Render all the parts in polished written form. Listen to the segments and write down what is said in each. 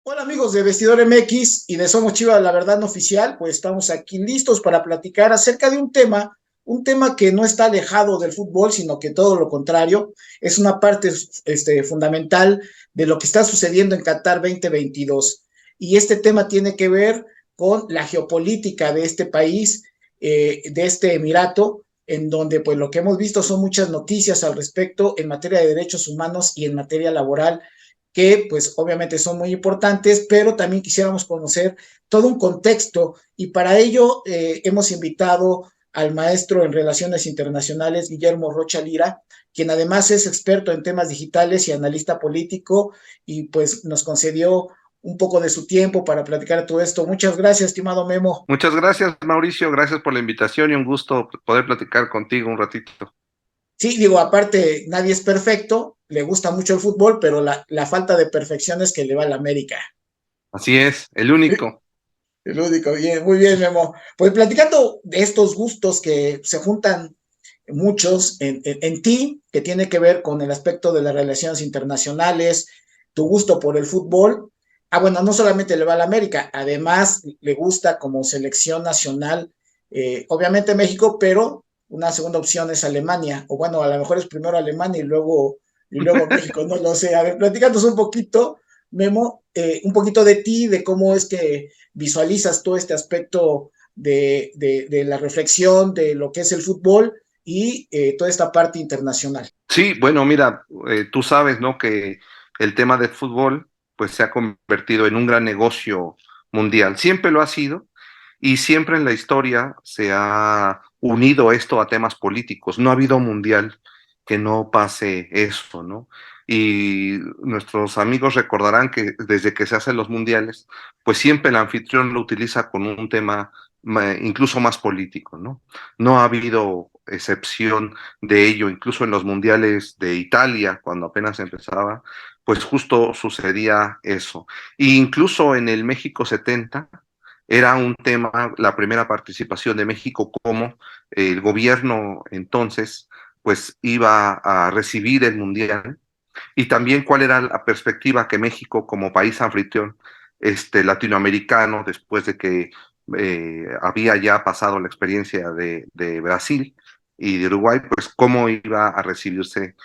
Hola amigos de Vestidor MX y de Somos Chivas, la verdad no oficial, pues estamos aquí listos para platicar acerca de un tema que no está alejado del fútbol, sino que todo lo contrario, es una parte fundamental de lo que está sucediendo en Qatar 2022. Y este tema tiene que ver con la geopolítica de este país, de este Emirato, en donde pues lo que hemos visto son muchas noticias al respecto en materia de derechos humanos y en materia laboral que pues obviamente son muy importantes, pero también quisiéramos conocer todo un contexto y para ello hemos invitado al maestro en Relaciones Internacionales, Guillermo Rocha Lira, quien además es experto en temas digitales y analista político y pues nos concedió un poco de su tiempo para platicar todo esto. Muchas gracias, estimado Memo. Muchas gracias, Mauricio. Gracias por la invitación y un gusto poder platicar contigo un ratito. Sí, digo, aparte, nadie es perfecto, le gusta mucho el fútbol, pero la falta de perfección es que le va a la América. Así es, el único. El único, bien, muy bien, Memo. Pues platicando de estos gustos que se juntan muchos en ti, que tiene que ver con el aspecto de las relaciones internacionales, tu gusto por el fútbol. Ah, bueno, no solamente le va a la América, además le gusta como selección nacional, obviamente México, pero una segunda opción es Alemania, o bueno, a lo mejor es primero Alemania y luego México, no lo sé. A ver, platicándonos un poquito, Memo, un poquito de ti, de cómo es que visualizas todo este aspecto de la reflexión de lo que es el fútbol y toda esta parte internacional. Sí, bueno, mira, tú sabes, ¿no? Que el tema del fútbol, pues se ha convertido en un gran negocio mundial. Siempre lo ha sido y siempre en la historia se ha unido esto a temas políticos. No ha habido mundial que no pase eso, ¿no? Y nuestros amigos recordarán que desde que se hacen los mundiales, pues siempre el anfitrión lo utiliza con un tema incluso más político, ¿no? No ha habido excepción de ello, incluso en los mundiales de Italia, cuando apenas empezaba, pues justo sucedía eso. E incluso en el México 70 era un tema, la primera participación de México, como el gobierno entonces pues iba a recibir el mundial y también cuál era la perspectiva que México como país anfitrión latinoamericano, después de que había ya pasado la experiencia de Brasil y de Uruguay, pues cómo iba a recibirse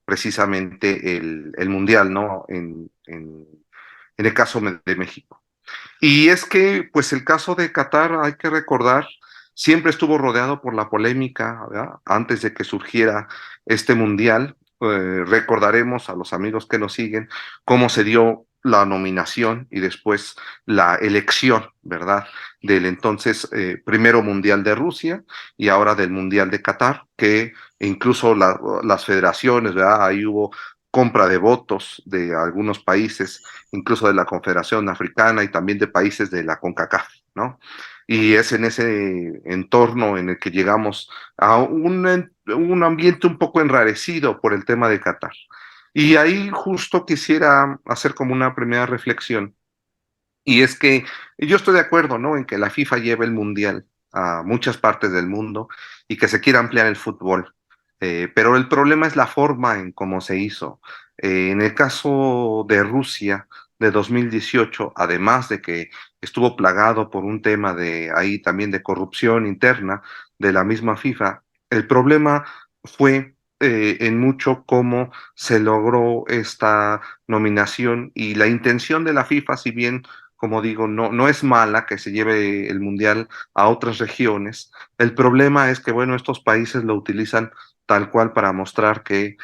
precisamente el Mundial, ¿no? En el caso de México. Y es que, pues el caso de Qatar, hay que recordar, siempre estuvo rodeado por la polémica, ¿verdad? Antes de que surgiera este mundial, recordaremos a los amigos que nos siguen cómo se dio la nominación y después la elección, ¿verdad? Del entonces primero mundial de Rusia y ahora del mundial de Qatar, que incluso las federaciones, ¿verdad? Ahí hubo compra de votos de algunos países incluso de la Confederación Africana y también de países de la CONCACAF, ¿no? Y es en ese entorno en el que llegamos a un ambiente un poco enrarecido por el tema de Qatar. Y ahí justo quisiera hacer como una primera reflexión, y es que yo estoy de acuerdo, ¿no? En que la FIFA lleve el mundial a muchas partes del mundo y que se quiera ampliar el fútbol. Pero el problema es la forma en cómo se hizo. En el caso de Rusia de 2018, además de que estuvo plagado por un tema de ahí también de corrupción interna de la misma FIFA, el problema fue en mucho cómo se logró esta nominación y la intención de la FIFA, si bien como digo, no es mala que se lleve el mundial a otras regiones. El problema es que, bueno, estos países lo utilizan tal cual para mostrar que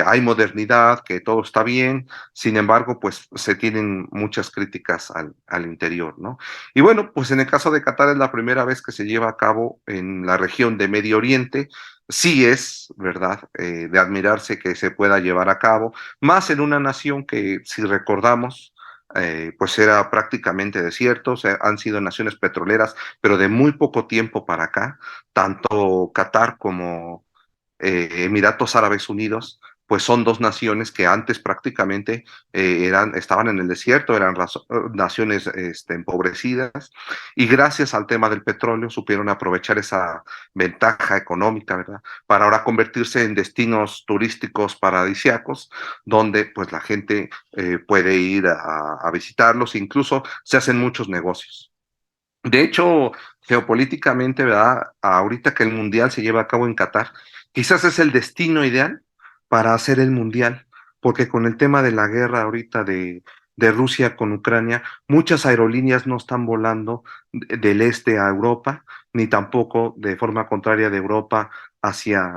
hay modernidad, que todo está bien, sin embargo, pues se tienen muchas críticas al interior, ¿no? Y bueno, pues en el caso de Qatar es la primera vez que se lleva a cabo en la región de Medio Oriente, sí es, ¿verdad?, de admirarse que se pueda llevar a cabo, más en una nación que, si recordamos, pues era prácticamente desierto, o sea, han sido naciones petroleras, pero de muy poco tiempo para acá, tanto Qatar como Emiratos Árabes Unidos, pues son dos naciones que antes prácticamente estaban en el desierto, eran naciones empobrecidas, y gracias al tema del petróleo supieron aprovechar esa ventaja económica, ¿verdad? Para ahora convertirse en destinos turísticos paradisíacos, donde pues la gente puede ir a visitarlos, incluso se hacen muchos negocios. De hecho, geopolíticamente, ¿verdad? Ahorita que el Mundial se lleva a cabo en Qatar, quizás es el destino ideal para hacer el Mundial, porque con el tema de la guerra ahorita de Rusia con Ucrania, muchas aerolíneas no están volando del este a Europa, ni tampoco de forma contraria de Europa hacia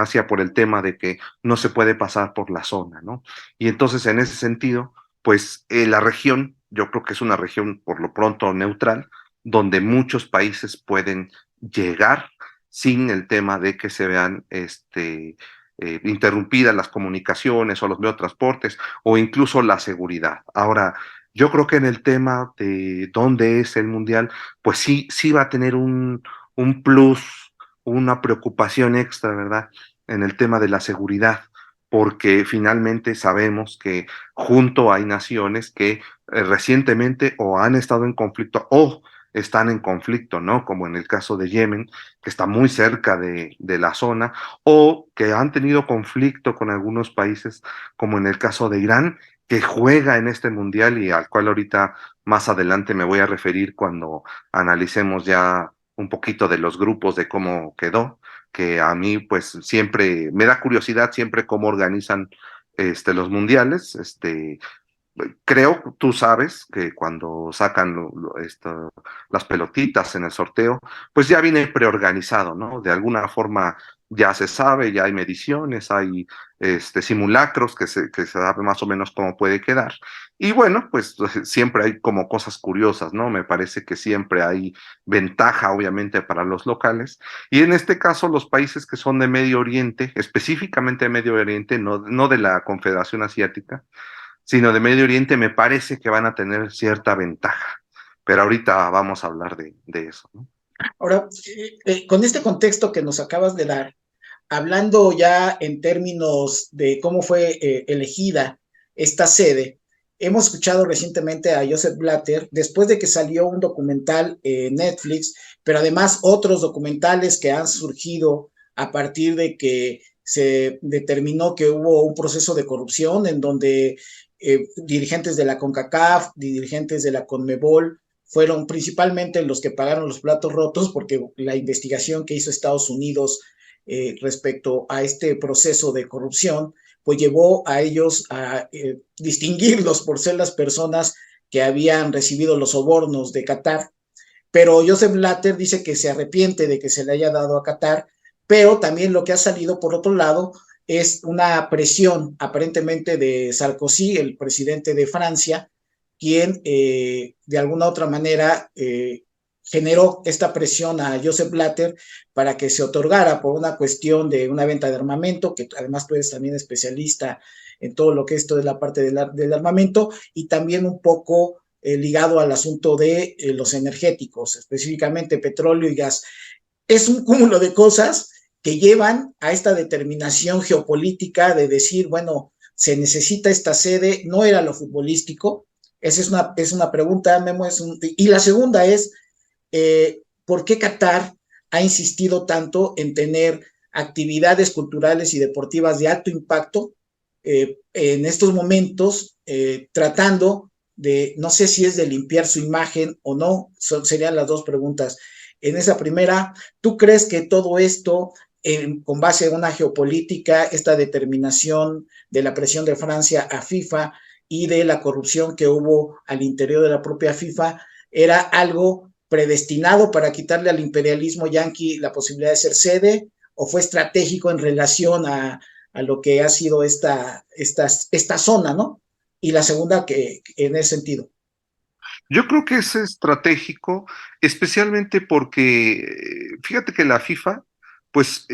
Asia por el tema de que no se puede pasar por la zona, ¿no? Y entonces, en ese sentido, pues la región, yo creo que es una región por lo pronto neutral, donde muchos países pueden llegar sin el tema de que se vean interrumpidas las comunicaciones o los medios de transportes o incluso la seguridad. Ahora, yo creo que en el tema de dónde es el mundial, pues sí va a tener un plus, una preocupación extra, ¿verdad? En el tema de la seguridad, porque finalmente sabemos que junto hay naciones que recientemente o han estado en conflicto o están en conflicto, ¿no? Como en el caso de Yemen, que está muy cerca de la zona, o que han tenido conflicto con algunos países, como en el caso de Irán, que juega en este mundial y al cual ahorita más adelante me voy a referir cuando analicemos ya un poquito de los grupos de cómo quedó, que a mí pues siempre me da curiosidad siempre cómo organizan los mundiales, creo, tú sabes que cuando sacan las pelotitas en el sorteo, pues ya viene preorganizado, ¿no? De alguna forma ya se sabe, ya hay mediciones, hay simulacros que se sabe más o menos cómo puede quedar. Y bueno, pues siempre hay como cosas curiosas, ¿no? Me parece que siempre hay ventaja, obviamente, para los locales. Y en este caso, los países que son de Medio Oriente, específicamente de Medio Oriente, no de la Confederación Asiática, sino de Medio Oriente, me parece que van a tener cierta ventaja. Pero ahorita vamos a hablar de eso, ¿no? Ahora, con este contexto que nos acabas de dar, hablando ya en términos de cómo fue elegida esta sede, hemos escuchado recientemente a Joseph Blatter, después de que salió un documental en Netflix, pero además otros documentales que han surgido a partir de que se determinó que hubo un proceso de corrupción en donde dirigentes de la CONCACAF, dirigentes de la CONMEBOL, fueron principalmente los que pagaron los platos rotos porque la investigación que hizo Estados Unidos respecto a este proceso de corrupción, pues llevó a ellos a distinguirlos por ser las personas que habían recibido los sobornos de Qatar. Pero Joseph Blatter dice que se arrepiente de que se le haya dado a Qatar, pero también lo que ha salido por otro lado es una presión aparentemente de Sarkozy, el presidente de Francia, quien de alguna otra manera generó esta presión a Joseph Blatter para que se otorgara por una cuestión de una venta de armamento, que además tú eres también especialista en todo lo que esto es la parte del armamento, y también un poco ligado al asunto de los energéticos, específicamente petróleo y gas. Es un cúmulo de cosas que llevan a esta determinación geopolítica de decir, bueno, se necesita esta sede, no era lo futbolístico. Esa es una pregunta, Memo. Y la segunda es, ¿por qué Qatar ha insistido tanto en tener actividades culturales y deportivas de alto impacto en estos momentos, tratando de, no sé si es de limpiar su imagen o no, serían las dos preguntas. En esa primera, ¿tú crees que todo esto, con base en una geopolítica, esta determinación de la presión de Francia a FIFA y de la corrupción que hubo al interior de la propia FIFA, era algo predestinado para quitarle al imperialismo yanqui la posibilidad de ser sede, o fue estratégico en relación a lo que ha sido esta zona, ¿no? Y la segunda, que en ese sentido. Yo creo que es estratégico, especialmente porque fíjate que la FIFA, pues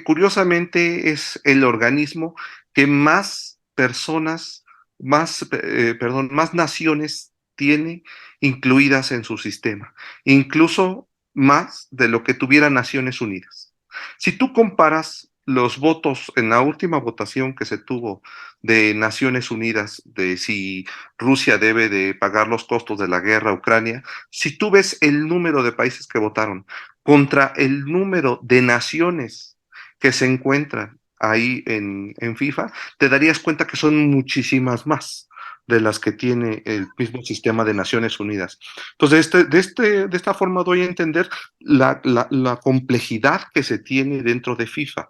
curiosamente es el organismo que más personas, más naciones tiene incluidas en su sistema, incluso más de lo que tuviera Naciones Unidas. Si tú comparas los votos en la última votación que se tuvo de Naciones Unidas de si Rusia debe de pagar los costos de la guerra a Ucrania, si tú ves el número de países que votaron contra el número de naciones que se encuentran ahí en FIFA, te darías cuenta que son muchísimas más de las que tiene el mismo sistema de Naciones Unidas. Entonces, de esta forma doy a entender la complejidad que se tiene dentro de FIFA.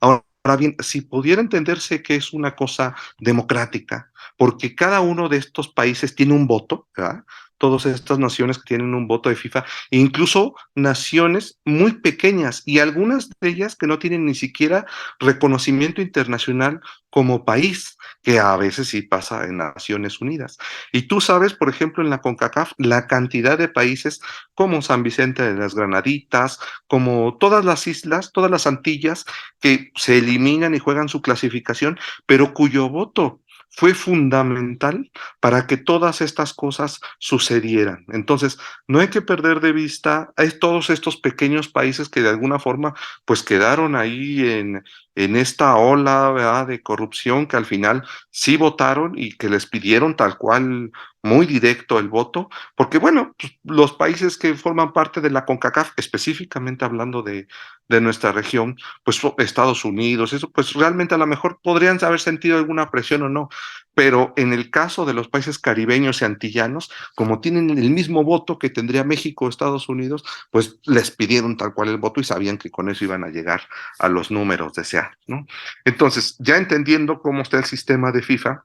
Ahora bien, si pudiera entenderse que es una cosa democrática, porque cada uno de estos países tiene un voto, ¿verdad? Todas estas naciones que tienen un voto de FIFA, e incluso naciones muy pequeñas y algunas de ellas que no tienen ni siquiera reconocimiento internacional como país, que a veces sí pasa en Naciones Unidas. Y tú sabes, por ejemplo, en la CONCACAF, la cantidad de países como San Vicente de las Granaditas, como todas las islas, todas las Antillas, que se eliminan y juegan su clasificación, pero cuyo voto fue fundamental para que todas estas cosas sucedieran. Entonces, no hay que perder de vista a todos estos pequeños países que de alguna forma pues quedaron ahí en esta ola, ¿verdad?, de corrupción, que al final sí votaron y que les pidieron tal cual muy directo el voto, porque bueno, pues, los países que forman parte de la CONCACAF, específicamente hablando de nuestra región, pues Estados Unidos, eso pues realmente a lo mejor podrían haber sentido alguna presión o no, pero en el caso de los países caribeños y antillanos, como tienen el mismo voto que tendría México o Estados Unidos, pues les pidieron tal cual el voto y sabían que con eso iban a llegar a los números deseados, ¿no? Entonces, ya entendiendo cómo está el sistema de FIFA,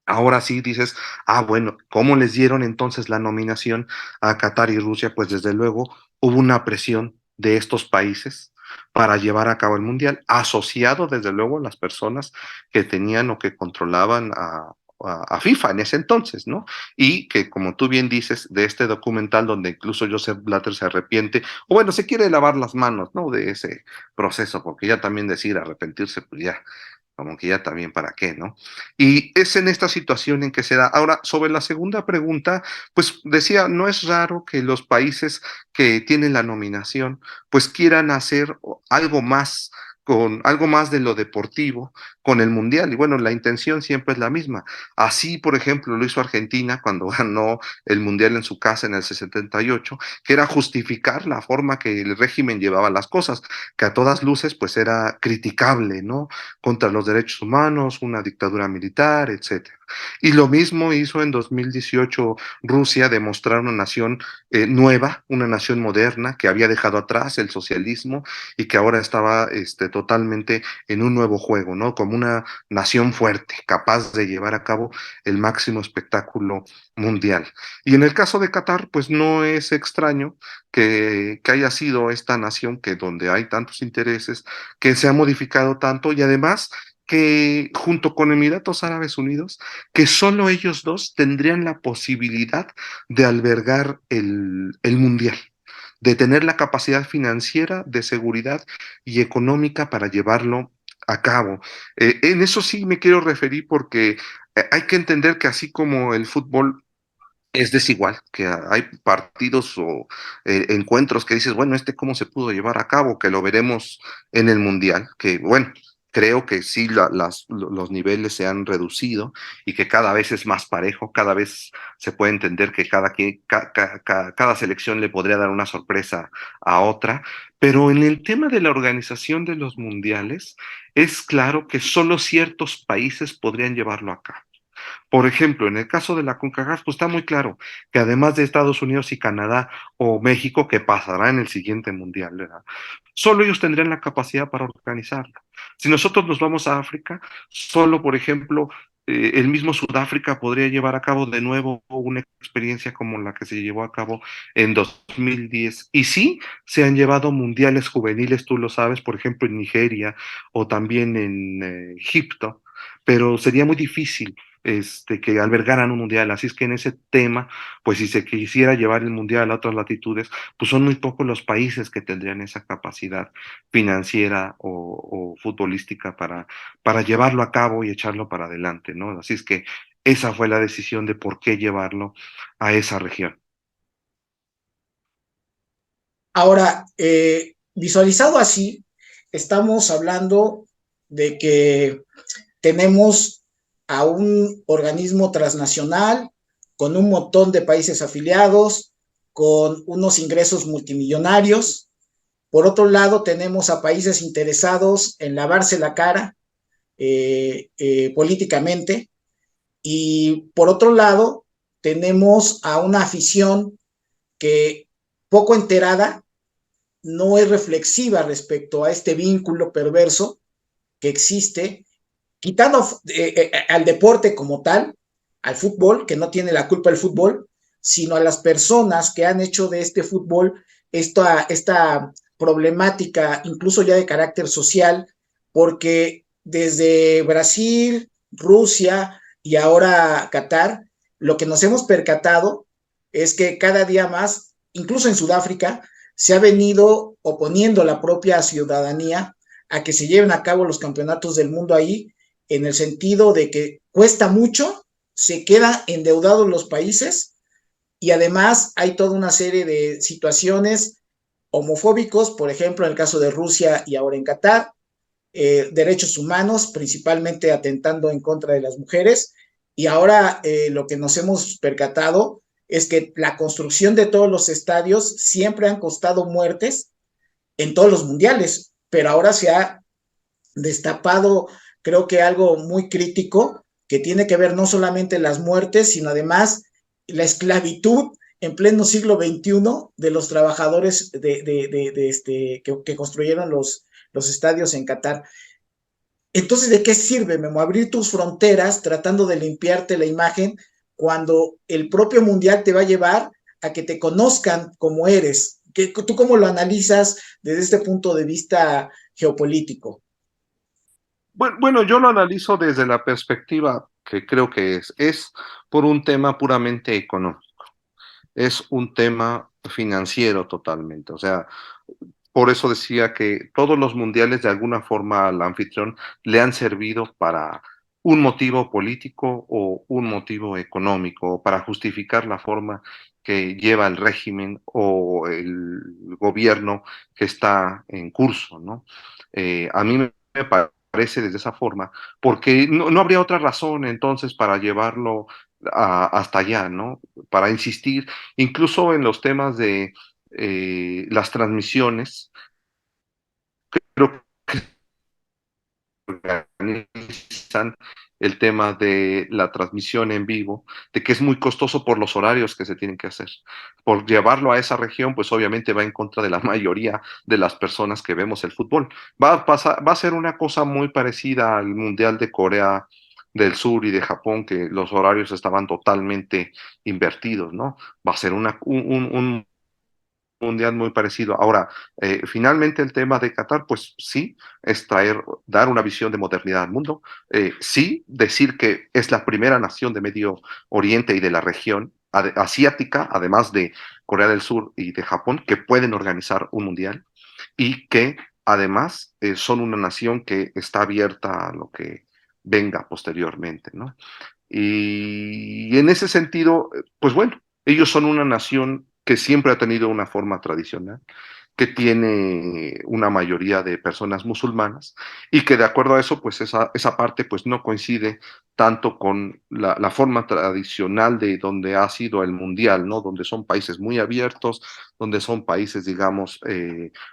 ahora sí dices, ah, bueno, ¿cómo les dieron entonces la nominación a Qatar y Rusia? Pues desde luego hubo una presión de estos países para llevar a cabo el mundial, asociado desde luego a las personas que tenían o que controlaban a FIFA en ese entonces, ¿no? Y que, como tú bien dices, de este documental donde incluso Joseph Blatter se arrepiente, o bueno, se quiere lavar las manos, ¿no? De ese proceso, porque ya también decir arrepentirse, pues ya como que ya también para qué, ¿no? Y es en esta situación en que se da. Ahora, sobre la segunda pregunta, pues decía, no es raro que los países que tienen la nominación, pues quieran hacer algo más con algo más de lo deportivo con el mundial. Y bueno, la intención siempre es la misma. Así, por ejemplo, lo hizo Argentina cuando ganó el mundial en su casa en el 78, que era justificar la forma que el régimen llevaba las cosas, que a todas luces pues era criticable, ¿no? Contra los derechos humanos, una dictadura militar, etcétera. Y lo mismo hizo en 2018 Rusia, demostrar una nación nueva, una nación moderna que había dejado atrás el socialismo y que ahora estaba totalmente en un nuevo juego, ¿no? Como una nación fuerte, capaz de llevar a cabo el máximo espectáculo mundial. Y en el caso de Qatar, pues no es extraño que haya sido esta nación que donde hay tantos intereses, que se ha modificado tanto y además que junto con Emiratos Árabes Unidos, que solo ellos dos tendrían la posibilidad de albergar el Mundial, de tener la capacidad financiera, de seguridad y económica para llevarlo a cabo. En eso sí me quiero referir porque hay que entender que así como el fútbol es desigual, que hay partidos o encuentros que dices, bueno, cómo se pudo llevar a cabo, que lo veremos en el Mundial, que bueno, creo que sí los niveles se han reducido y que cada vez es más parejo, cada vez se puede entender que cada selección le podría dar una sorpresa a otra, pero en el tema de la organización de los mundiales, es claro que solo ciertos países podrían llevarlo a cabo. Por ejemplo, en el caso de la CONCACAF, pues está muy claro que además de Estados Unidos y Canadá o México, que pasará en el siguiente mundial, ¿verdad? Solo ellos tendrían la capacidad para organizarlo. Si nosotros nos vamos a África, solo, por ejemplo, el mismo Sudáfrica podría llevar a cabo de nuevo una experiencia como la que se llevó a cabo en 2010. Y sí, se han llevado mundiales juveniles, tú lo sabes, por ejemplo, en Nigeria o también en Egipto, pero sería muy difícil que albergaran un mundial. Así es que en ese tema, pues si se quisiera llevar el mundial a otras latitudes, pues son muy pocos los países que tendrían esa capacidad financiera o futbolística para llevarlo a cabo y echarlo para adelante, ¿no? Así es que esa fue la decisión de por qué llevarlo a esa región. Ahora, visualizado así, estamos hablando de que tenemos a un organismo transnacional con un montón de países afiliados, con unos ingresos multimillonarios. Por otro lado, tenemos a países interesados en lavarse la cara políticamente. Y por otro lado, tenemos a una afición que poco enterada no es reflexiva respecto a este vínculo perverso que existe, quitando al deporte como tal, al fútbol, que no tiene la culpa el fútbol, sino a las personas que han hecho de este fútbol esta problemática, incluso ya de carácter social, porque desde Brasil, Rusia y ahora Qatar, lo que nos hemos percatado es que cada día más, incluso en Sudáfrica, se ha venido oponiendo la propia ciudadanía a que se lleven a cabo los campeonatos del mundo ahí, en el sentido de que cuesta mucho, se quedan endeudados los países y además hay toda una serie de situaciones homofóbicos, por ejemplo, en el caso de Rusia y ahora en Qatar, derechos humanos, principalmente atentando en contra de las mujeres. Y ahora lo que nos hemos percatado es que la construcción de todos los estadios siempre han costado muertes en todos los mundiales, pero ahora se ha destapado, creo que algo muy crítico, que tiene que ver no solamente las muertes, sino además la esclavitud en pleno siglo XXI de los trabajadores que construyeron los estadios en Qatar. Entonces, ¿de qué sirve, Memo, abrir tus fronteras tratando de limpiarte la imagen cuando el propio mundial te va a llevar a que te conozcan como eres? ¿Tú cómo lo analizas desde este punto de vista geopolítico? Bueno, yo lo analizo desde la perspectiva que creo que es por un tema puramente económico, es un tema financiero totalmente. O sea, por eso decía que todos los mundiales de alguna forma al anfitrión le han servido para un motivo político o un motivo económico, para justificar la forma que lleva el régimen o el gobierno que está en curso, ¿no? A mí me parece desde esa forma, porque no habría otra razón entonces para llevarlo hasta allá, ¿no? Para insistir, incluso en los temas de las transmisiones, creo que organizan el tema de la transmisión en vivo, de que es muy costoso por los horarios que se tienen que hacer. Por llevarlo a esa región, pues obviamente va en contra de la mayoría de las personas que vemos el fútbol. Va a ser una cosa muy parecida al Mundial de Corea del Sur y de Japón, que los horarios estaban totalmente invertidos, ¿no? Va a ser un mundial muy parecido. Ahora, finalmente el tema de Qatar, pues sí, es dar una visión de modernidad al mundo, sí, decir que es la primera nación de Medio Oriente y de la región asiática, además de Corea del Sur y de Japón, que pueden organizar un mundial y que además son una nación que está abierta a lo que venga posteriormente, ¿no? Y en ese sentido, pues bueno, ellos son una nación que siempre ha tenido una forma tradicional, que tiene una mayoría de personas musulmanas y que de acuerdo a eso, pues esa parte pues no coincide tanto con la forma tradicional de donde ha sido el mundial, ¿no? Donde son países muy abiertos, donde son países, digamos,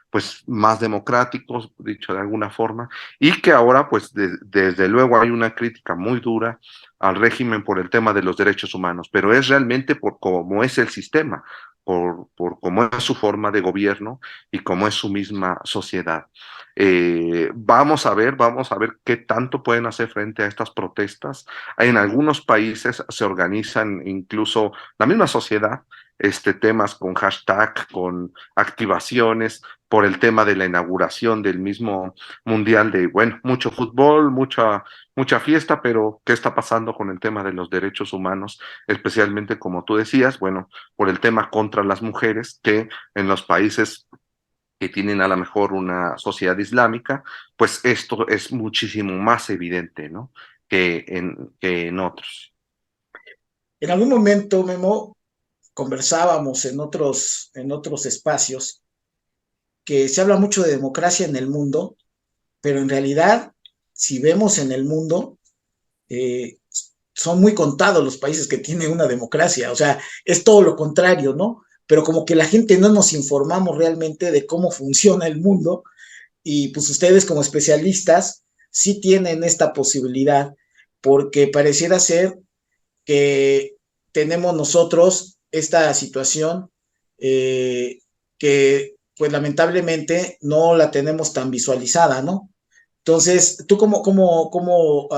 pues más democráticos, dicho de alguna forma, y que ahora pues desde luego hay una crítica muy dura al régimen por el tema de los derechos humanos, pero es realmente por cómo es el sistema, por cómo es su forma de gobierno y cómo es su misma sociedad. Vamos a ver qué tanto pueden hacer frente a estas protestas. En algunos países se organizan incluso la misma sociedad, temas con hashtag, con activaciones por el tema de la inauguración del mismo mundial de, bueno, mucho fútbol, mucha fiesta, pero ¿qué está pasando con el tema de los derechos humanos? Especialmente, como tú decías, bueno, por el tema contra las mujeres, que en los países que tienen a lo mejor una sociedad islámica, pues esto es muchísimo más evidente, ¿no? Que en otros. En algún momento, Memo, conversábamos en otros espacios que se habla mucho de democracia en el mundo, pero en realidad, si vemos en el mundo, eh, son muy contados los países que tienen una democracia, o sea, es todo lo contrario, ¿no? Pero como que la gente no nos informamos realmente de cómo funciona el mundo y pues ustedes como especialistas sí tienen esta posibilidad porque pareciera ser que tenemos nosotros esta situación eh, que pues lamentablemente no la tenemos tan visualizada, ¿no? Entonces, ¿tú cómo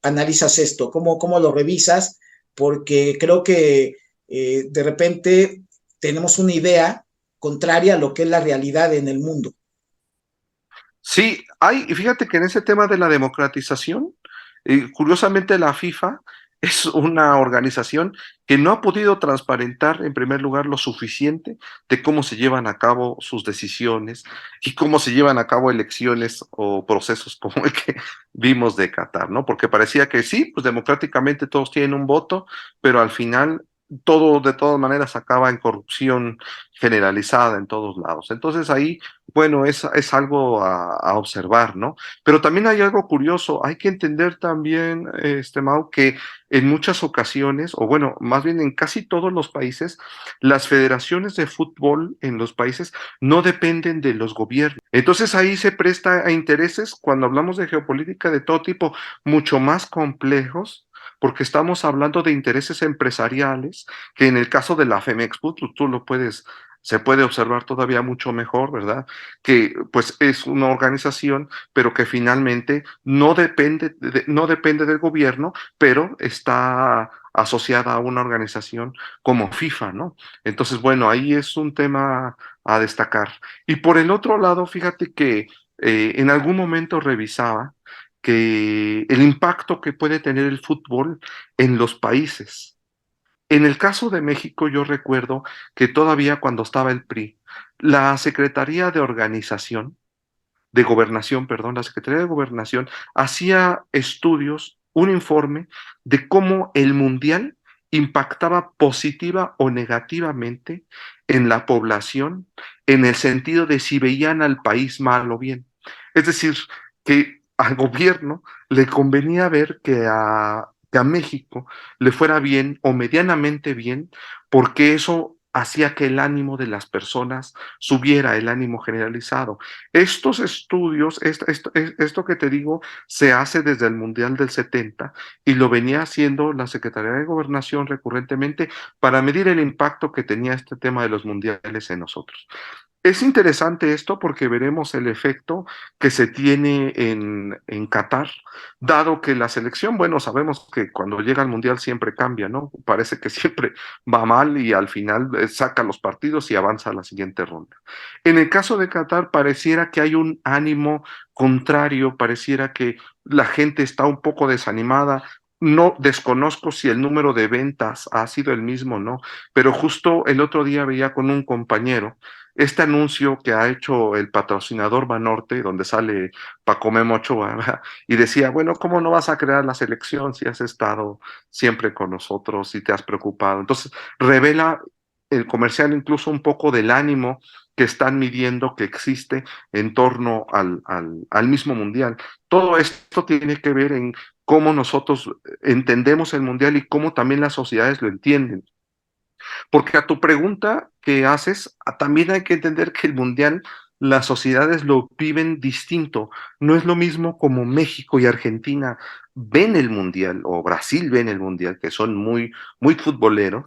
analizas esto? ¿Cómo lo revisas? Porque creo que de repente tenemos una idea contraria a lo que es la realidad en el mundo. Sí, y fíjate que en ese tema de la democratización, curiosamente la FIFA es una organización que no ha podido transparentar en primer lugar lo suficiente de cómo se llevan a cabo sus decisiones y cómo se llevan a cabo elecciones o procesos como el que vimos de Qatar, ¿no? Porque parecía que sí, pues democráticamente todos tienen un voto, pero al final todo de todas maneras acaba en corrupción generalizada en todos lados. Entonces ahí bueno, es algo a observar, ¿no? Pero también hay algo curioso, hay que entender también, Mau, que en muchas ocasiones, o bueno, más bien en casi todos los países, las federaciones de fútbol en los países no dependen de los gobiernos. Entonces ahí se presta a intereses, cuando hablamos de geopolítica de todo tipo, mucho más complejos, porque estamos hablando de intereses empresariales, que en el caso de la Femex, tú lo puedes se puede observar todavía mucho mejor, ¿verdad? Que pues es una organización, pero que finalmente no depende del gobierno, pero está asociada a una organización como FIFA, ¿no? Entonces, bueno, ahí es un tema a destacar. Y por el otro lado, fíjate que en algún momento revisaba que el impacto que puede tener el fútbol en los países. En el caso de México, yo recuerdo que todavía cuando estaba el PRI, la Secretaría de Organización, de Gobernación, perdón, la Secretaría de Gobernación hacía estudios, un informe de cómo el Mundial impactaba positiva o negativamente en la población, en el sentido de si veían al país mal o bien. Es decir, que al gobierno le convenía ver que a México le fuera bien o medianamente bien, porque eso hacía que el ánimo de las personas subiera, el ánimo generalizado. Estos estudios, esto que te digo, se hace desde el Mundial del 70 y lo venía haciendo la Secretaría de Gobernación recurrentemente para medir el impacto que tenía este tema de los mundiales en nosotros. Es interesante esto porque veremos el efecto que se tiene en Qatar, dado que la selección, bueno, sabemos que cuando llega al Mundial siempre cambia, ¿no? Parece que siempre va mal y al final saca los partidos y avanza a la siguiente ronda. En el caso de Qatar, pareciera que hay un ánimo contrario, pareciera que la gente está un poco desanimada. No desconozco si el número de ventas ha sido el mismo, ¿no? Pero justo el otro día veía con un compañero este anuncio que ha hecho el patrocinador Banorte, donde sale Paco Memo Ochoa, ¿verdad? Y decía, bueno, ¿cómo no vas a crear la selección si has estado siempre con nosotros y te has preocupado? Entonces, revela el comercial incluso un poco del ánimo que están midiendo que existe en torno al mismo mundial. Todo esto tiene que ver en cómo nosotros entendemos el mundial y cómo también las sociedades lo entienden. Porque a tu pregunta que haces, también hay que entender que el mundial, las sociedades lo viven distinto. No es lo mismo como México y Argentina ven el mundial, o Brasil ven el mundial, que son muy futboleros,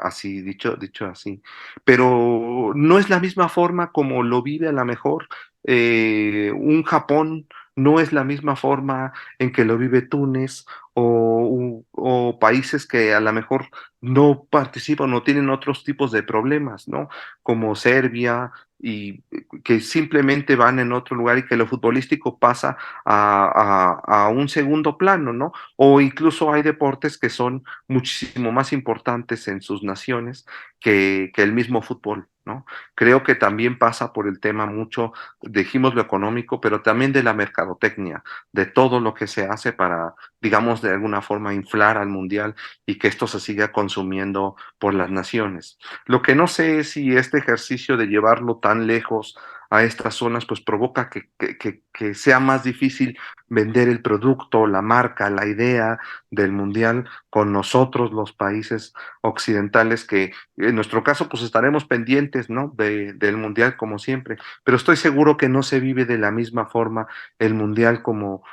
así dicho así. Pero no es la misma forma como lo vive a lo mejor un Japón. No es la misma forma en que lo vive Túnez o países que a lo mejor no participan o tienen otros tipos de problemas, ¿no? Como Serbia y que simplemente van en otro lugar y que lo futbolístico pasa a un segundo plano, ¿no? O incluso hay deportes que son muchísimo más importantes en sus naciones que el mismo fútbol, ¿no? Creo que también pasa por el tema mucho, dijimos lo económico, pero también de la mercadotecnia, de todo lo que se hace para, digamos, de alguna forma inflar al mundial y que esto se siga consumiendo por las naciones. Lo que no sé es si este ejercicio de llevarlo tan lejos a estas zonas, pues provoca que sea más difícil vender el producto, la marca, la idea del mundial con nosotros, los países occidentales, que en nuestro caso pues estaremos pendientes, ¿no? Del mundial como siempre, pero estoy seguro que no se vive de la misma forma el mundial como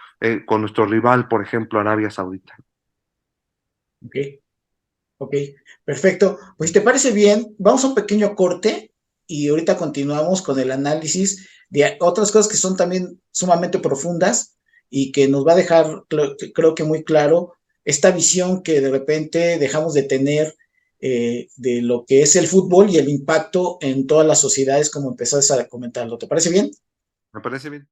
con nuestro rival, por ejemplo, Arabia Saudita. Ok, ok, perfecto. Pues si te parece bien, vamos a un pequeño corte y ahorita continuamos con el análisis de otras cosas que son también sumamente profundas y que nos va a dejar, creo que muy claro, esta visión que de repente dejamos de tener de lo que es el fútbol y el impacto en todas las sociedades, como empezaste a comentarlo. ¿Te parece bien? Me parece bien.